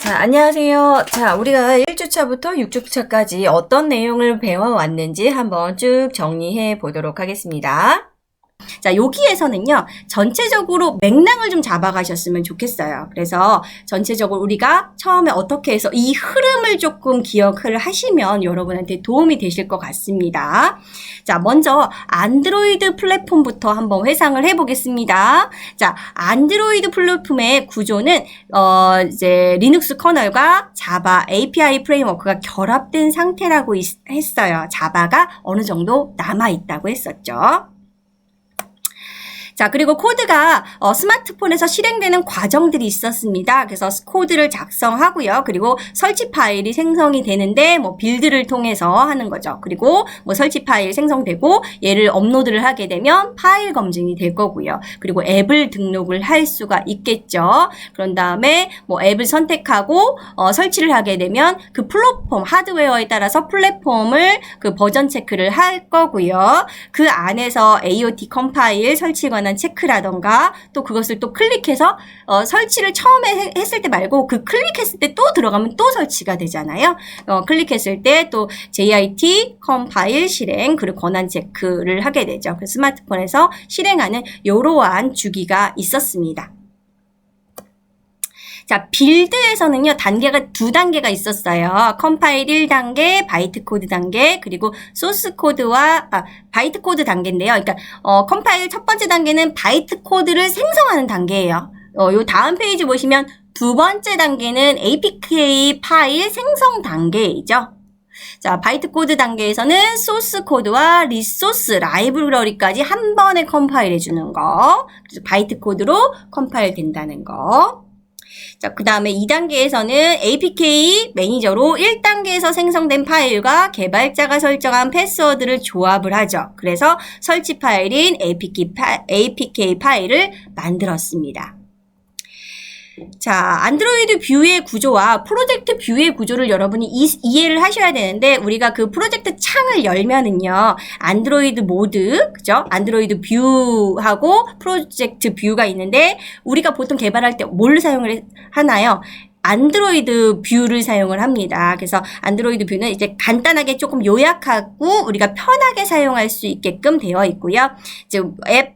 자, 안녕하세요. 자, 우리가 1주차부터 6주차까지 어떤 내용을 배워왔는지 한번 쭉 정리해 보도록 하겠습니다. 자, 여기에서는요, 전체적으로 맥락을 좀 잡아가셨으면 좋겠어요. 그래서 전체적으로 우리가 처음에 어떻게 해서 이 흐름을 조금 기억을 하시면 여러분한테 도움이 되실 것 같습니다. 자, 먼저 안드로이드 플랫폼부터 한번 회상을 해보겠습니다. 자, 안드로이드 플랫폼의 구조는 이제 리눅스 커널과 자바 API 프레임워크가 결합된 상태라고 했어요. 자바가 어느 정도 남아있다고 했었죠. 자, 그리고 코드가 스마트폰에서 실행되는 과정들이 있었습니다. 그래서 코드를 작성하고요. 그리고 설치 파일이 생성이 되는데 빌드를 통해서 하는 거죠. 그리고 설치 파일 생성되고 얘를 업로드를 하게 되면 파일 검증이 될 거고요. 그리고 앱을 등록을 할 수가 있겠죠. 그런 다음에 앱을 선택하고 설치를 하게 되면 그 플랫폼 하드웨어에 따라서 플랫폼을 그 버전 체크를 할 거고요. 그 안에서 AOT 컴파일 설치 관한 체크라던가 또 그것을 또 클릭해서 설치를 처음에 했을 때 말고 그 클릭했을 때 또 들어가면 또 설치가 되잖아요. 클릭했을 때 또 JIT 컴파일 실행 그리고 권한 체크를 하게 되죠. 그 스마트폰에서 실행하는 이러한 주기가 있었습니다. 자, 빌드에서는요, 단계가 두 단계가 있었어요. 컴파일 1단계, 바이트 코드 단계, 그리고 소스 코드와, 바이트 코드 단계인데요. 그러니까, 컴파일 첫 번째 단계는 바이트 코드를 생성하는 단계예요. 요 다음 페이지 보시면 두 번째 단계는 APK 파일 생성 단계이죠. 자, 바이트 코드 단계에서는 소스 코드와 리소스 라이브러리까지 한 번에 컴파일 해주는 거. 그래서 바이트 코드로 컴파일 된다는 거. 자, 그 다음에 2단계에서는 APK 매니저로 1단계에서 생성된 파일과 개발자가 설정한 패스워드를 조합을 하죠. 그래서 설치 파일인 APK 파일을 만들었습니다. 자, 안드로이드 뷰의 구조와 프로젝트 뷰의 구조를 여러분이 이해를 하셔야 되는데, 우리가 그 프로젝트 창을 열면은요, 안드로이드 모드, 그죠? 안드로이드 뷰하고 프로젝트 뷰가 있는데, 우리가 보통 개발할 때 뭘 사용을 하나요? 안드로이드 뷰를 사용을 합니다. 그래서 안드로이드 뷰는 이제 간단하게 조금 요약하고 우리가 편하게 사용할 수 있게끔 되어 있고요. 이제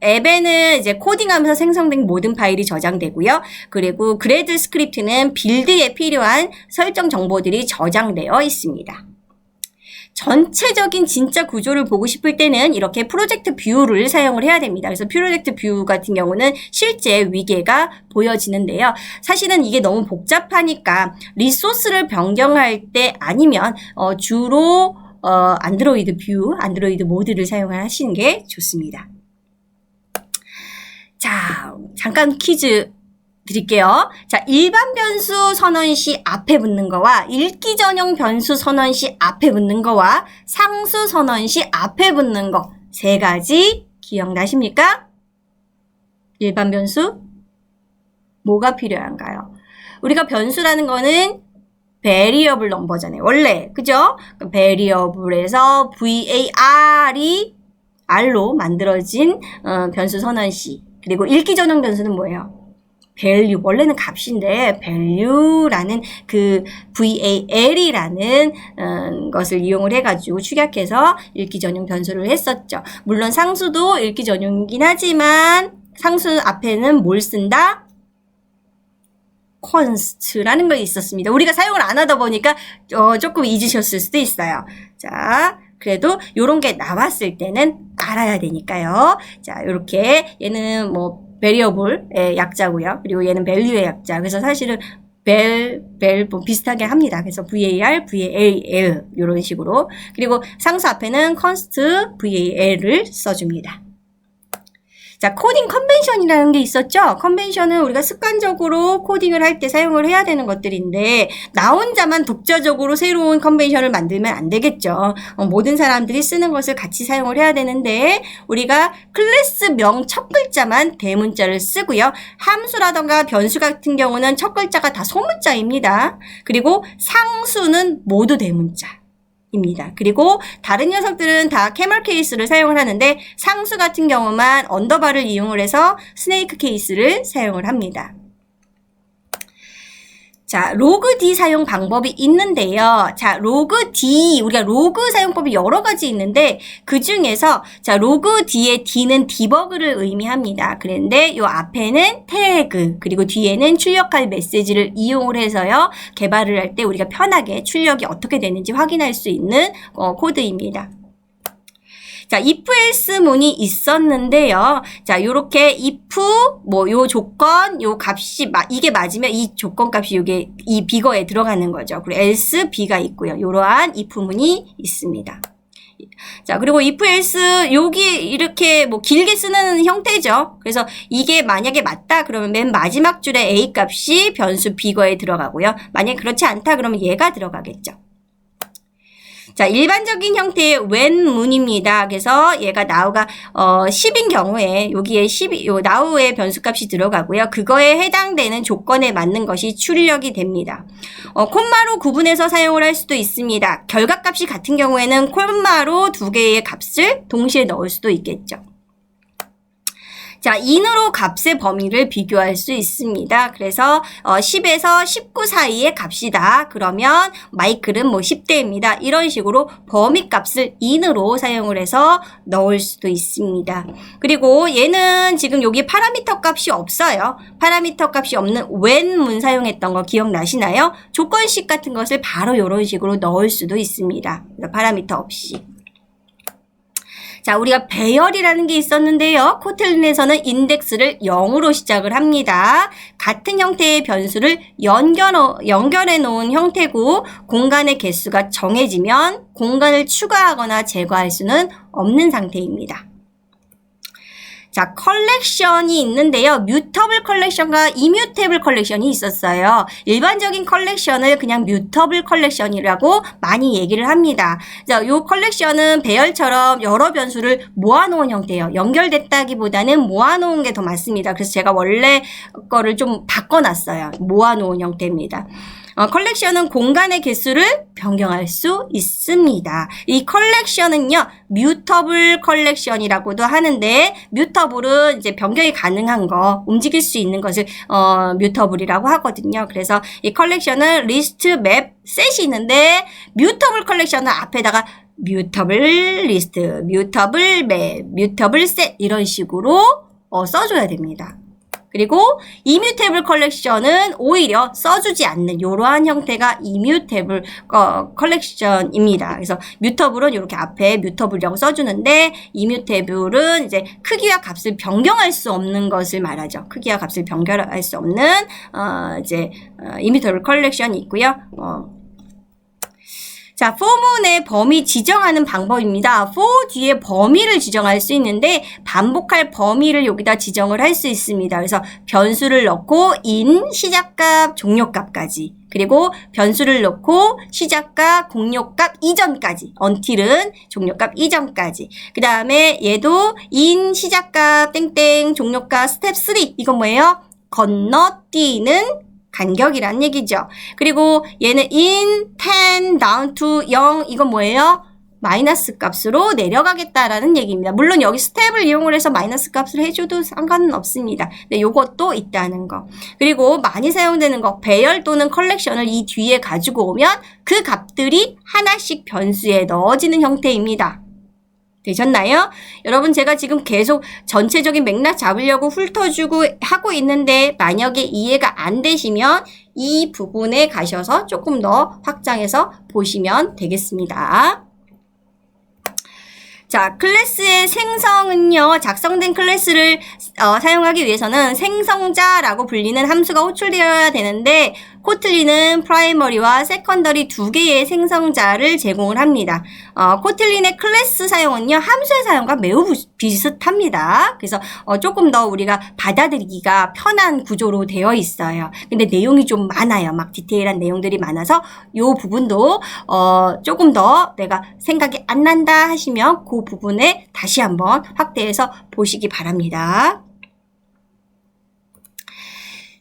앱에는 이제 코딩하면서 생성된 모든 파일이 저장되고요. 그리고 그래드 스크립트는 빌드에 필요한 설정 정보들이 저장되어 있습니다. 전체적인 진짜 구조를 보고 싶을 때는 이렇게 프로젝트 뷰를 사용을 해야 됩니다. 그래서 프로젝트 뷰 같은 경우는 실제 위계가 보여지는데요. 사실은 이게 너무 복잡하니까 리소스를 변경할 때 아니면 주로 안드로이드 뷰, 안드로이드 모드를 사용하시는 게 좋습니다. 자, 잠깐 퀴즈 드릴게요. 자, 일반 변수 선언 시 앞에 붙는 거와 읽기 전용 변수 선언 시 앞에 붙는 거와 상수 선언 시 앞에 붙는 거 세 가지 기억나십니까? 일반 변수? 뭐가 필요한가요? 우리가 변수라는 거는 variable 넘버잖아요. 원래, 그죠? variable에서 var이 r로 만들어진 변수 선언 시. 그리고 읽기 전용 변수는 뭐예요? value, 원래는 값인데 value라는 그 val이라는 것을 이용을 해가지고 축약해서 읽기 전용 변수를 했었죠. 물론 상수도 읽기 전용이긴 하지만 상수 앞에는 뭘 쓴다? const라는 거 있었습니다. 우리가 사용을 안 하다 보니까 조금 잊으셨을 수도 있어요. 자, 그래도 요런 게 나왔을 때는 알아야 되니까요. 자, 요렇게 얘는 variable의 약자고요. 그리고 얘는 value의 약자. 그래서 사실은 비슷하게 합니다. 그래서 var, val 이런 식으로. 그리고 상수 앞에는 const, val을 써줍니다. 자, 코딩 컨벤션이라는 게 있었죠? 컨벤션은 우리가 습관적으로 코딩을 할 때 사용을 해야 되는 것들인데, 나 혼자만 독자적으로 새로운 컨벤션을 만들면 안 되겠죠. 모든 사람들이 쓰는 것을 같이 사용을 해야 되는데, 우리가 클래스명 첫 글자만 대문자를 쓰고요. 함수라던가 변수 같은 경우는 첫 글자가 다 소문자입니다. 그리고 상수는 모두 대문자. 입니다. 그리고 다른 녀석들은 다 캐멀 케이스를 사용을 하는데 상수 같은 경우만 언더바를 이용을 해서 스네이크 케이스를 사용을 합니다. 자, 로그 D 사용 방법이 있는데요. 자, 로그 D, 우리가 로그 사용법이 여러 가지 있는데 그 중에서 자, 로그 D의 D는 디버그를 의미합니다. 그런데 요 앞에는 태그, 그리고 뒤에는 출력할 메시지를 이용을 해서요. 개발을 할 때 우리가 편하게 출력이 어떻게 되는지 확인할 수 있는 코드입니다. 자, if else 문이 있었는데요. 자, 요렇게 if 요 조건, 요 값이 이게 맞으면 이 조건 값이 요게 이 비거에 들어가는 거죠. 그리고 else b가 있고요. 요러한 if 문이 있습니다. 자, 그리고 if else 여기 이렇게 길게 쓰는 형태죠. 그래서 이게 만약에 맞다 그러면 맨 마지막 줄에 a 값이 변수 비거에 들어가고요. 만약에 그렇지 않다 그러면 얘가 들어가겠죠. 자, 일반적인 형태의 when 문입니다. 그래서 얘가 now가 10인 경우에 여기에 10, 요 now의 변수값이 들어가고요. 그거에 해당되는 조건에 맞는 것이 출력이 됩니다. 콤마로 구분해서 사용을 할 수도 있습니다. 결과값이 같은 경우에는 콤마로 두 개의 값을 동시에 넣을 수도 있겠죠. 자, in으로 값의 범위를 비교할 수 있습니다. 그래서 10에서 19 사이의 값이다. 그러면 마이클은 10대입니다. 이런 식으로 범위 값을 in으로 사용을 해서 넣을 수도 있습니다. 그리고 얘는 지금 여기 파라미터 값이 없어요. 파라미터 값이 없는 when 문 사용했던 거 기억나시나요? 조건식 같은 것을 바로 이런 식으로 넣을 수도 있습니다. 파라미터 없이. 자, 우리가 배열이라는 게 있었는데요. 코틀린에서는 인덱스를 0으로 시작을 합니다. 같은 형태의 변수를 연결해 놓은 형태고 공간의 개수가 정해지면 공간을 추가하거나 제거할 수는 없는 상태입니다. 자, 컬렉션이 있는데요. 뮤터블 컬렉션과 이뮤테블 컬렉션이 있었어요. 일반적인 컬렉션을 그냥 뮤터블 컬렉션이라고 많이 얘기를 합니다. 자, 요 컬렉션은 배열처럼 여러 변수를 모아놓은 형태예요. 연결됐다기보다는 모아놓은 게 더 맞습니다. 그래서 제가 원래 거를 좀 바꿔놨어요. 모아놓은 형태입니다. 컬렉션은 공간의 개수를 변경할 수 있습니다. 이 컬렉션은요, 뮤터블 컬렉션이라고도 하는데, 뮤터블은 이제 변경이 가능한 거, 움직일 수 있는 것을, 뮤터블이라고 하거든요. 그래서 이 컬렉션은 리스트, 맵, 셋이 있는데, 뮤터블 컬렉션은 앞에다가 뮤터블 리스트, 뮤터블 맵, 뮤터블 셋, 이런 식으로 써줘야 됩니다. 그리고 이뮤테이블 컬렉션은 오히려 써주지 않는 이러한 형태가 이뮤테이블 컬렉션입니다. 그래서 뮤터블은 이렇게 앞에 뮤터블이라고 써주는데 이뮤테이블은 이제 크기와 값을 변경할 수 없는 것을 말하죠. 크기와 값을 변경할 수 없는 이뮤테이블 컬렉션이 있고요. 자, for문의 범위 지정하는 방법입니다. for 뒤에 범위를 지정할 수 있는데 반복할 범위를 여기다 지정을 할 수 있습니다. 그래서 변수를 넣고 in 시작값, 종료값까지, 그리고 변수를 넣고 시작값, 공료값 이전까지, until은 종료값 이전까지. 그 다음에 얘도 in 시작값, 땡땡, 종료값, 스텝 3. 이건 뭐예요? 건너뛰는 간격이란 얘기죠. 그리고 얘는 in 10 down to 0 이건 뭐예요? 마이너스 값으로 내려가겠다라는 얘기입니다. 물론 여기 스텝을 이용을 해서 마이너스 값을 해줘도 상관은 없습니다. 근데 요것도 있다는 거. 그리고 많이 사용되는 거, 배열 또는 컬렉션을 이 뒤에 가지고 오면 그 값들이 하나씩 변수에 넣어지는 형태입니다. 되셨나요? 여러분, 제가 지금 계속 전체적인 맥락 잡으려고 훑어주고 하고 있는데 만약에 이해가 안 되시면 이 부분에 가셔서 조금 더 확장해서 보시면 되겠습니다. 자, 클래스의 생성은요, 작성된 클래스를 사용하기 위해서는 생성자라고 불리는 함수가 호출되어야 되는데 코틀린은 프라이머리와 세컨더리 두 개의 생성자를 제공을 합니다. 코틀린의 클래스 사용은요, 함수의 사용과 매우 비슷합니다. 그래서 조금 더 우리가 받아들이기가 편한 구조로 되어 있어요. 근데 내용이 좀 많아요. 막 디테일한 내용들이 많아서 이 부분도 조금 더 내가 생각이 안 난다 하시면 그 부분에 다시 한번 확대해서 보시기 바랍니다.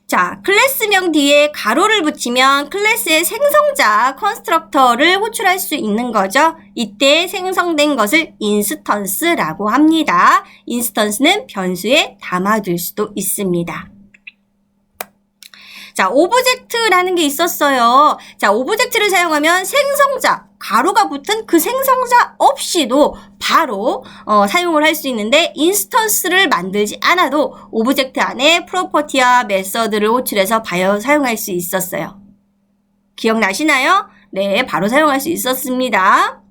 자, 클래스명 뒤에 가로를 붙이면 클래스의 생성자 컨스트럭터를 호출할 수 있는 거죠. 이때 생성된 것을 인스턴스라고 합니다. 인스턴스는 변수에 담아둘 수도 있습니다. 자, 오브젝트라는 게 있었어요. 자, 오브젝트를 사용하면 생성자, 가로가 붙은 그 생성자 없이도 바로 사용을 할 수 있는데 인스턴스를 만들지 않아도 오브젝트 안에 프로퍼티와 메서드를 호출해서 바로 사용할 수 있었어요. 기억나시나요? 네, 바로 사용할 수 있었습니다.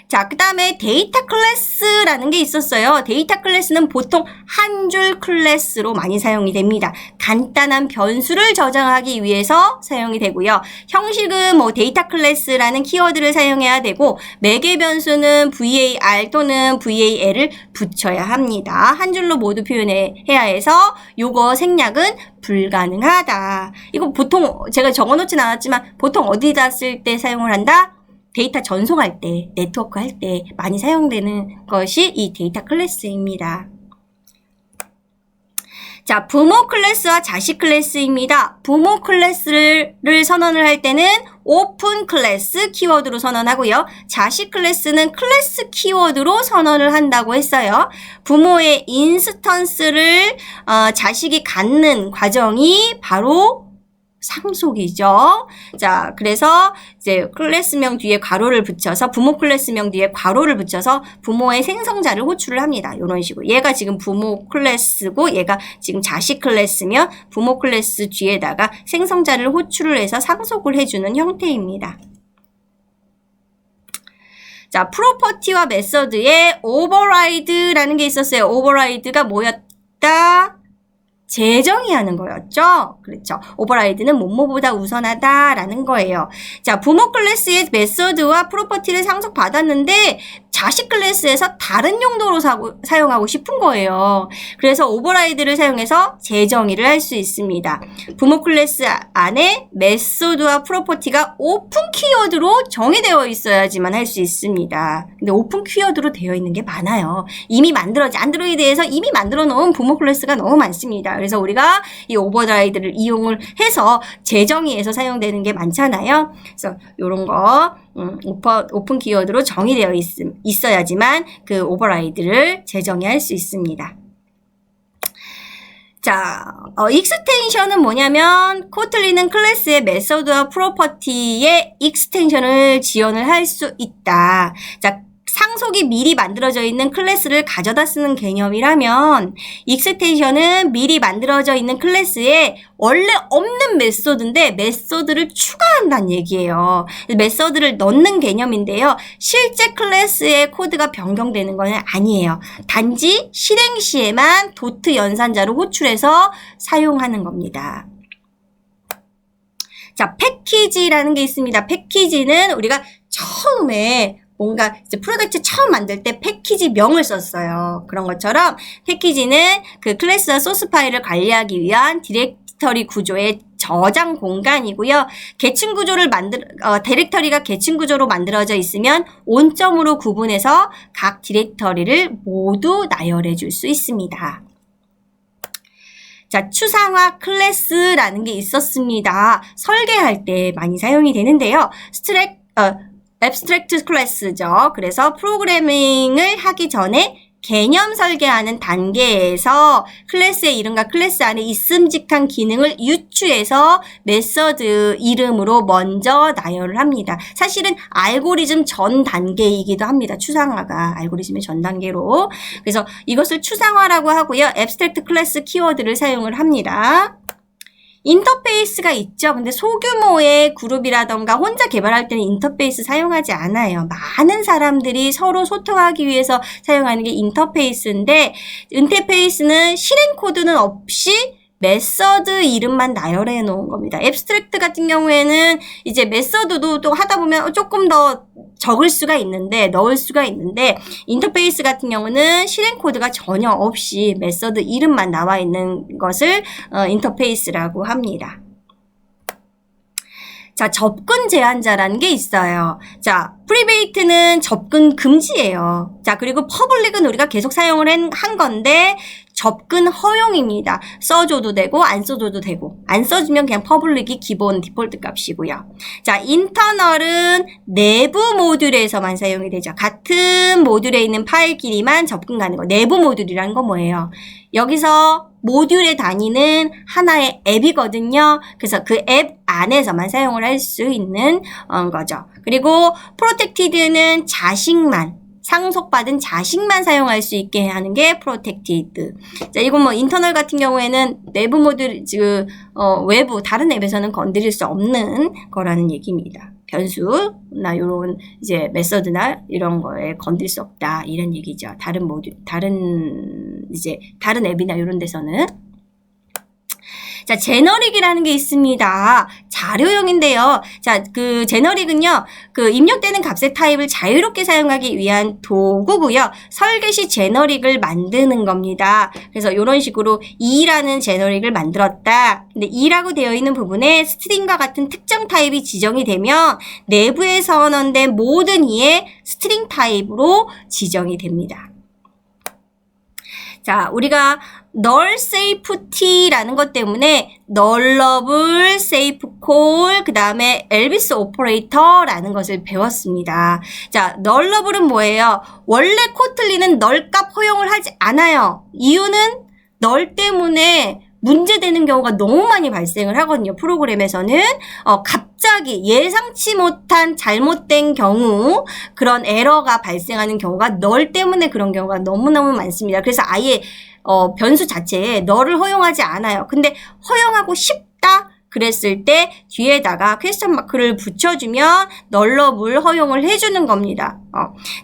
자, 그 다음에 데이터 클래스라는 게 있었어요. 데이터 클래스는 보통 한 줄 클래스로 많이 사용이 됩니다. 간단한 변수를 저장하기 위해서 사용이 되고요. 형식은 뭐 데이터 클래스라는 키워드를 사용해야 되고 매개 변수는 var 또는 val을 붙여야 합니다. 한 줄로 모두 표현해야 해서 요거 생략은 불가능하다. 이거 보통 제가 적어놓진 않았지만 보통 어디다 쓸 때 사용을 한다? 데이터 전송할 때, 네트워크 할 때 많이 사용되는 것이 이 데이터 클래스입니다. 자, 부모 클래스와 자식 클래스입니다. 부모 클래스를 선언을 할 때는 오픈 클래스 키워드로 선언하고요. 자식 클래스는 클래스 키워드로 선언을 한다고 했어요. 부모의 인스턴스를 자식이 갖는 과정이 바로 상속이죠. 자, 그래서 이제 클래스명 뒤에 괄호를 붙여서 부모 클래스명 뒤에 괄호를 붙여서 부모의 생성자를 호출을 합니다. 이런 식으로. 얘가 지금 부모 클래스고 얘가 지금 자식 클래스면 부모 클래스 뒤에다가 생성자를 호출을 해서 상속을 해주는 형태입니다. 자, 프로퍼티와 메서드에 오버라이드라는 게 있었어요. 오버라이드가 뭐였다? 재정의 하는 거였죠. 그렇죠. 오버라이드는 뭐뭐보다 우선하다라는 거예요. 자, 부모 클래스의 메서드와 프로퍼티를 상속받았는데 자식 클래스에서 다른 용도로 사용하고 싶은 거예요. 그래서 오버라이드를 사용해서 재정의를 할 수 있습니다. 부모 클래스 안에 메소드와 프로퍼티가 오픈 키워드로 정의되어 있어야지만 할 수 있습니다. 근데 오픈 키워드로 되어 있는 게 많아요. 이미 안드로이드에서 이미 만들어 놓은 부모 클래스가 너무 많습니다. 그래서 우리가 이 오버라이드를 이용을 해서 재정의에서 사용되는 게 많잖아요. 그래서 이런 거 오픈 키워드로 정의되어 있어야지만 그 오버라이드를 재정의할 수 있습니다. 자, 익스텐션은 뭐냐면 코틀린은 클래스의 메소드와 프로퍼티의 익스텐션을 지원을 할 수 있다. 자, 상속이 미리 만들어져 있는 클래스를 가져다 쓰는 개념이라면 익스텐션은 미리 만들어져 있는 클래스에 원래 없는 메소드인데 메소드를 추가한다는 얘기예요. 메소드를 넣는 개념인데요. 실제 클래스의 코드가 변경되는 건 아니에요. 단지 실행 시에만 도트 연산자로 호출해서 사용하는 겁니다. 자, 패키지라는 게 있습니다. 패키지는 우리가 처음에 뭔가 이제 프로덕트 처음 만들 때 패키지 명을 썼어요. 그런 것처럼 패키지는 그 클래스와 소스 파일을 관리하기 위한 디렉터리 구조의 저장 공간이고요. 계층 구조를 디렉터리가 계층 구조로 만들어져 있으면 온점으로 구분해서 각 디렉터리를 모두 나열해 줄 수 있습니다. 자, 추상화 클래스라는 게 있었습니다. 설계할 때 많이 사용이 되는데요. 앱스트랙트 클래스죠. 그래서 프로그래밍을 하기 전에 개념 설계하는 단계에서 클래스의 이름과 클래스 안에 있음직한 기능을 유추해서 메서드 이름으로 먼저 나열을 합니다. 사실은 알고리즘 전 단계이기도 합니다. 추상화가 알고리즘의 전 단계로. 그래서 이것을 추상화라고 하고요. 앱스트랙트 클래스 키워드를 사용을 합니다. 인터페이스가 있죠. 근데 소규모의 그룹이라던가 혼자 개발할 때는 인터페이스 사용하지 않아요. 많은 사람들이 서로 소통하기 위해서 사용하는 게 인터페이스인데 인터페이스는 실행 코드는 없이 메서드 이름만 나열해 놓은 겁니다. 앱스트랙트 같은 경우에는 이제 메서드도 또 하다 보면 조금 더 적을 수가 있는데 넣을 수가 있는데 인터페이스 같은 경우는 실행 코드가 전혀 없이 메서드 이름만 나와 있는 것을 인터페이스라고 합니다. 자, 접근 제한자라는 게 있어요. 자, 프리베이트는 접근 금지예요. 자, 그리고 퍼블릭은 우리가 계속 사용을 한 건데 접근 허용입니다. 써줘도 되고 안 써줘도 되고 안 써주면 그냥 퍼블릭이 기본 디폴트 값이고요. 자, 인터널은 내부 모듈에서만 사용이 되죠. 같은 모듈에 있는 파일끼리만 접근 가능한 거. 내부 모듈이라는 건 뭐예요? 여기서 모듈의 단위는 하나의 앱이거든요. 그래서 그 앱 안에서만 사용을 할 수 있는 거죠. 그리고 프로텍티드는 자식만, 상속받은 자식만 사용할 수 있게 하는 게 프로텍티드. 자, 이건 뭐 인터널 같은 경우에는 내부 모듈, 외부 다른 앱에서는 건드릴 수 없는 거라는 얘기입니다. 변수나 요런 이제 메서드나 이런 거에 건들 수 없다 이런 얘기죠. 다른 모듈, 다른 앱이나 이런 데서는. 자, 제너릭이라는 게 있습니다. 자료용인데요. 자, 그 제너릭은요, 그 입력되는 값의 타입을 자유롭게 사용하기 위한 도구고요. 설계 시 제너릭을 만드는 겁니다. 그래서 이런 식으로 2라는 제너릭을 만들었다. 근데 2라고 되어 있는 부분에 스트링과 같은 특정 타입이 지정이 되면 내부에 선언된 모든 2의 스트링 타입으로 지정이 됩니다. 자, 우리가 null safety라는 것 때문에 nullable, safeCall, 그 다음에 elvis operator라는 것을 배웠습니다. 자, nullable은 뭐예요? 원래 코틀린은 null 값 허용을 하지 않아요. 이유는 null 때문에 문제되는 경우가 너무 많이 발생을 하거든요. 프로그램에서는 갑자기 예상치 못한 잘못된 경우, 그런 에러가 발생하는 경우가 null 때문에 그런 경우가 너무너무 많습니다. 그래서 아예 변수 자체에 null을 허용하지 않아요. 근데 허용하고 싶다 그랬을 때 뒤에다가 퀘스천 마크를 붙여주면 nullable 허용을 해주는 겁니다.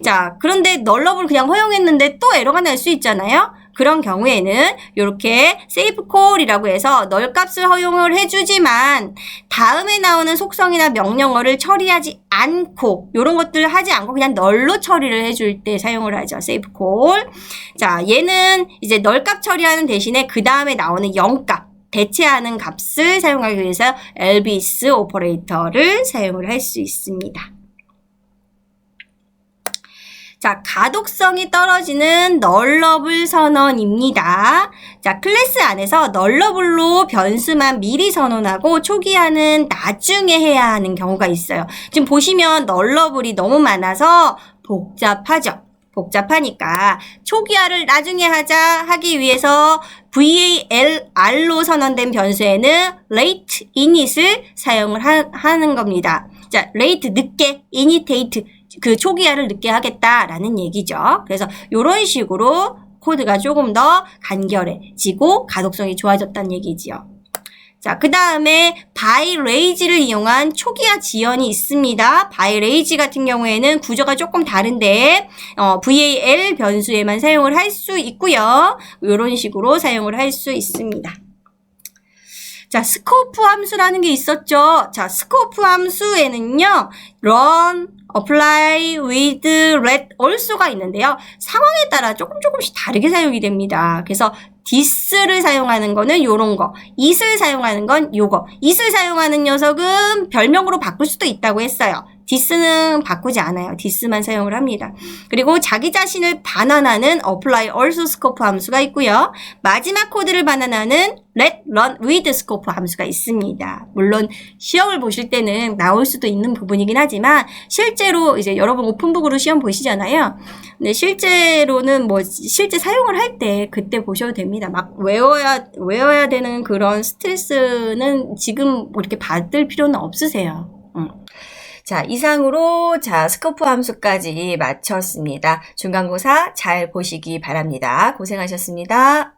자, 그런데 nullable 그냥 허용했는데 또 에러가 날 수 있잖아요. 그런 경우에는 이렇게 save call이라고 해서 null 값을 허용을 해주지만 다음에 나오는 속성이나 명령어를 처리하지 않고 이런 것들을 하지 않고 그냥 null로 처리를 해줄 때 사용을 하죠. save call. 자, 얘는 이제 null 값 처리하는 대신에 그 다음에 나오는 0값 대체하는 값을 사용하기 위해서 elvis 오퍼레이터를 사용을 할 수 있습니다. 자, 가독성이 떨어지는 nullable 선언입니다. 자, 클래스 안에서 nullable로 변수만 미리 선언하고 초기화는 나중에 해야 하는 경우가 있어요. 지금 보시면 nullable이 너무 많아서 복잡하죠. 복잡하니까 초기화를 나중에 하기 위해서 VALR로 선언된 변수에는 late init을 사용을 하는 겁니다. 자, late 늦게, initiate 그 초기화를 늦게 하겠다라는 얘기죠. 그래서 이런 식으로 코드가 조금 더 간결해지고 가독성이 좋아졌다는 얘기지요. 자, 그 다음에 by raise를 이용한 초기화 지연이 있습니다. by raise 같은 경우에는 구조가 조금 다른데 VAL 변수에만 사용을 할 수 있고요. 이런 식으로 사용을 할 수 있습니다. 자, 스코프 함수라는 게 있었죠. 자, 스코프 함수에는요, run, apply, with, let, also가 있는데요. 상황에 따라 조금씩 다르게 사용이 됩니다. 그래서 this를 사용하는 거는 요런 거, it을 사용하는 건 요거. it을 사용하는 녀석은 별명으로 바꿀 수도 있다고 했어요. this는 바꾸지 않아요. this만 사용을 합니다. 그리고 자기 자신을 반환하는 apply also scope 함수가 있고요. 마지막 코드를 반환하는 let run with scope 함수가 있습니다. 물론 시험을 보실 때는 나올 수도 있는 부분이긴 하지만 실제로 이제 여러분 오픈북으로 시험 보시잖아요. 근데 실제로는 실제 사용을 할 때 그때 보셔도 됩니다. 막 외워야 되는 그런 스트레스는 지금 이렇게 받을 필요는 없으세요. 자, 이상으로 스코프 함수까지 마쳤습니다. 중간고사 잘 보시기 바랍니다. 고생하셨습니다.